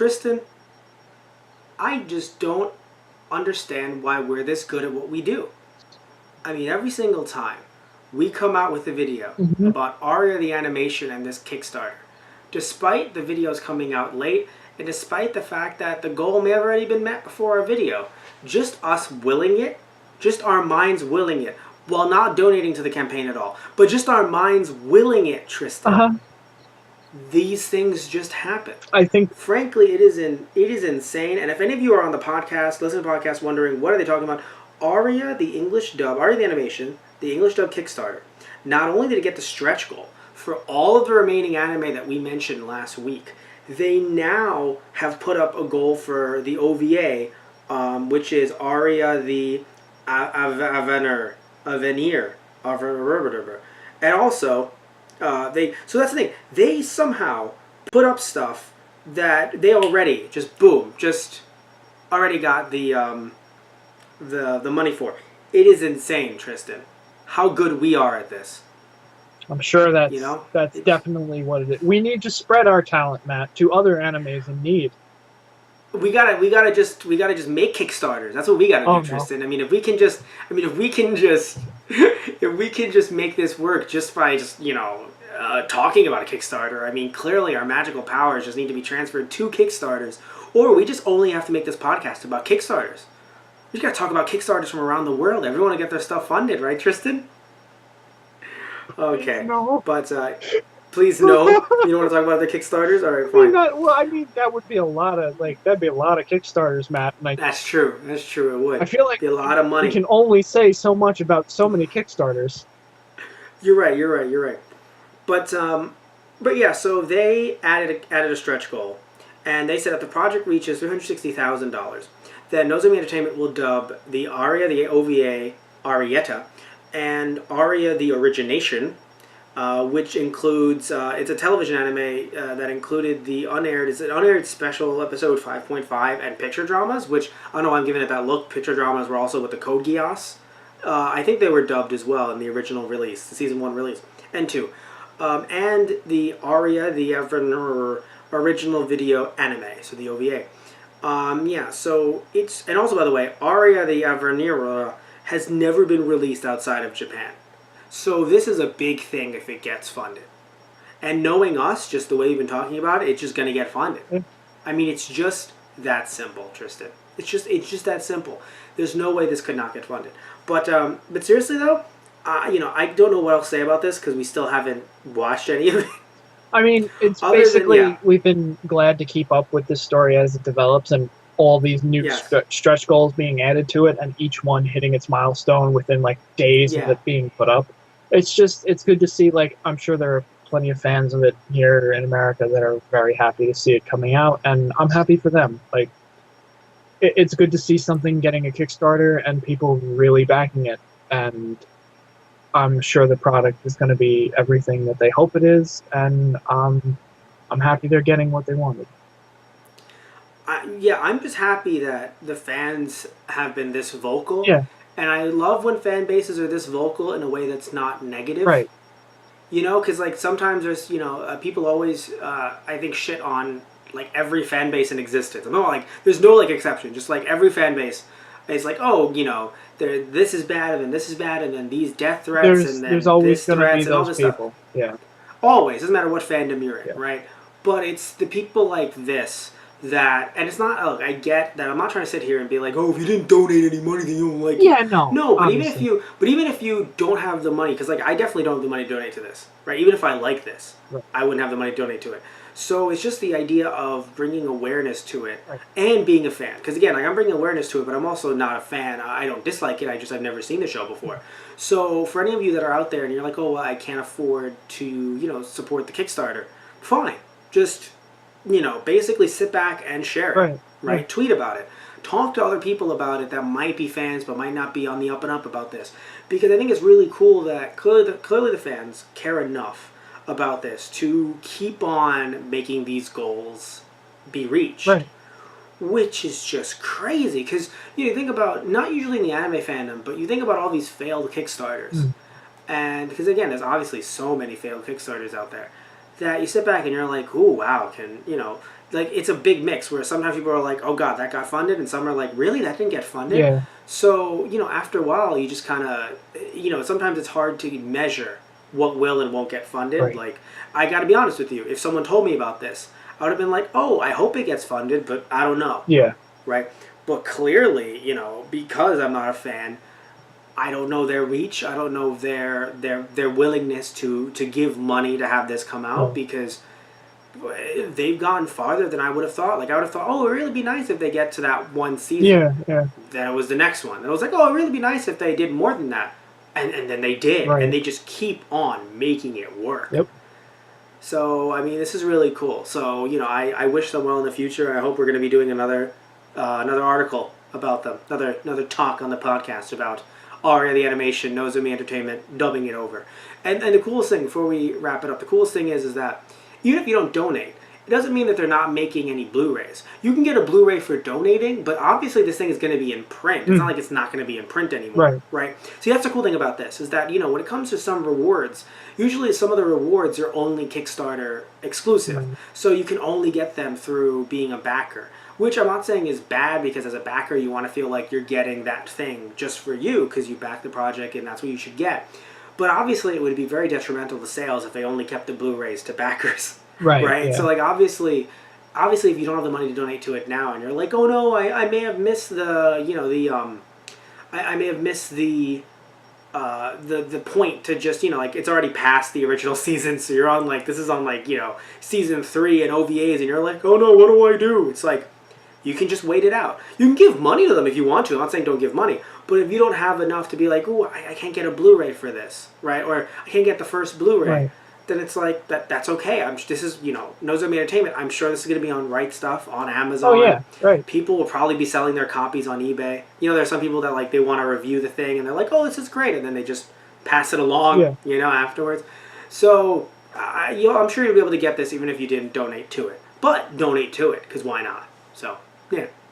Tristan, I just don't understand why we're this good at what we do. I mean, every single time we come out with a video Hmm. about Aria the Animation and this Kickstarter, despite the videos coming out late, and despite the fact that the goal may have already been met before our video, just us willing it, just our minds willing it, while not donating to the campaign at all, but just our minds willing it, Tristan, Uh-huh. these things just happen. I think, Frankly, it is insane. And if any of you are on the podcast, listen to the podcast, wondering what are they talking about, Aria the English dub, Aria the Animation, the English dub Kickstarter. Not only did it get the stretch goal for all of the remaining anime that we mentioned last week, they now have put up a goal for the OVA, which is Aria the Avenir, Avenir, and also they. So that's the thing. They somehow put up stuff that they already just boom, just already got the money for. It is insane, Tristan. How good we are at this. I'm sure You that's know, that's it's, definitely what it is. We need to spread our talent, Matt, to other animes in need. we gotta just make Kickstarters. That's what we gotta do, Oh no. Tristan. I mean, if we can just make this work just by talking about a Kickstarter. I mean, clearly our magical powers just need to be transferred to Kickstarters, or we just only have to make this podcast about Kickstarters. We just gotta talk about Kickstarters from around the world. Everyone to get their stuff funded, right, Tristan? Please Okay, no. but please no. You don't want to talk about the Kickstarters? All right, fine. Well, I mean, that would be a lot of that'd be a lot of Kickstarters, Matt. And That's true. That's true. It I would feel like be a lot of we money. can only say so much about so many Kickstarters. You're right. You're right. You're right. But yeah. So they added a stretch goal, and they said if the project reaches $360,000, then Nozomi Entertainment will dub the Aria the OVA Arietta and Aria the Origination, which includes it's a television anime that included the unaired is an unaired special episode 5.5 and picture dramas, which I don't know why I'm giving it that look. Picture dramas were also with the Code Geass. I think they were dubbed as well in the original release, the season one release, and two, and the Aria the original video anime, so the OVA. Yeah, so it's and also by the way, Aria the Avenir has never been released outside of Japan. So this is a big thing if it gets funded. And knowing us, just the way we've been talking about it, it's just gonna get funded. I mean, it's just that simple, Tristan. It's just that simple. There's no way this could not get funded. But seriously though, I don't know what else to say about this because we still haven't watched any of it. I mean, it's Other than basically we've been glad to keep up with this story as it develops and all these new yes, stretch goals being added to it and each one hitting its milestone within like days of yeah. it being put up. It's good to see. Like, I'm sure there are plenty of fans of it here in America that are very happy to see it coming out, and I'm happy for them. Like, it's good to see something getting a Kickstarter and people really backing it, and I'm sure the product is going to be everything that they hope it is, and I'm happy they're getting what they wanted. Yeah, I'm just happy that the fans have been this vocal, Yeah, and I love when fan bases are this vocal in a way that's not negative. right. Because like sometimes there's people always I think shit on like every fan base in existence. I'm not like there's no like exception. Just like every fan base is like this is bad and then this is bad and then these death threats and There's then always this going to be threats and all those this stuff. people. Yeah, Always doesn't matter what fandom you're in, yeah. right? But it's the people like this that and it's not look I get that I'm not trying to sit here and be like if you didn't donate any money then you don't like it. Yeah, no, No, obviously. but even if you don't have the money because like I definitely don't have the money to donate to this, right? Even if I like this, Right, I wouldn't have the money to donate to it. So it's just the idea of bringing awareness to it right. and being a fan. Because again, like I'm bringing awareness to it, but I'm also not a fan. I don't dislike it. I've never seen the show before. So for any of you that are out there and you're like, oh, well, I can't afford to support the Kickstarter, fine. Just basically sit back and share it, Right. Yeah. right? Tweet about it. Talk to other people about it that might be fans but might not be on the up and up about this. Because I think it's really cool that clearly the fans care enough about this to keep on making these goals be reached. Right. Which is just crazy because you think about not usually in the anime fandom, but you think about all these failed Kickstarters, Mm. and because again, there's obviously so many failed Kickstarters out there that you sit back and you're like, ooh, wow, like it's a big mix where sometimes people are like, oh god, that got funded, and some are like, really, that didn't get funded. Yeah. So after a while, you just kind of, sometimes it's hard to measure what will and won't get funded. Right. Like, I got to be honest with you, if someone told me about this, I would have been like, oh, I hope it gets funded, but I don't know. Yeah. Right. But clearly, because I'm not a fan, I don't know their reach. I don't know their willingness to give money to have this come out, because they've gone farther than I would have thought. Like, I would have thought, oh, it would really be nice if they get to that one season. Yeah, yeah. Then it was the next one. And I was like, oh, it would really be nice if they did more than that. And then they did. Right. And they just keep on making it work. Yep. So, I mean, this is really cool. So, I wish them well in the future. I hope we're going to be doing another article about them. Another talk on the podcast about Aria the Animation, Nozomi Entertainment, dubbing it over. And the coolest thing, before we wrap it up, the coolest thing is that even if you don't donate, it doesn't mean that they're not making any Blu-rays. You can get a Blu-ray for donating, but obviously this thing is going to be in print. It's not like it's not going to be in print anymore. Right? See, that's the cool thing about this, is that, when it comes to some rewards, usually some of the rewards are only Kickstarter exclusive. So you can only get them through being a backer. Which I'm not saying is bad, because as a backer you want to feel like you're getting that thing just for you, because you backed the project and that's what you should get. But obviously it would be very detrimental to sales if they only kept the Blu-rays to backers. Right? Yeah. So, like, obviously if you don't have the money to donate to it now, and you're like, oh no, I may have missed the point to just, like, it's already past the original season, so you're on, like, this is on, like, season 3 and OVAs, and you're like, oh no, what do I do? It's like, you can just wait it out. You can give money to them if you want to. I'm not saying don't give money. But if you don't have enough to be like, ooh, I can't get a Blu-ray for this, right? Or I can't get the first Blu-ray. Then it's like, that's okay. This is, Nozomi Entertainment. I'm sure this is going to be on Right Stuff, on Amazon. Oh, yeah, right. People will probably be selling their copies on eBay. There's some people that, like, they want to review the thing, and they're like, oh, this is great. And then they just pass it along, afterwards. So, I'm sure you'll be able to get this even if you didn't donate to it. But donate to it, because why not? So, yeah.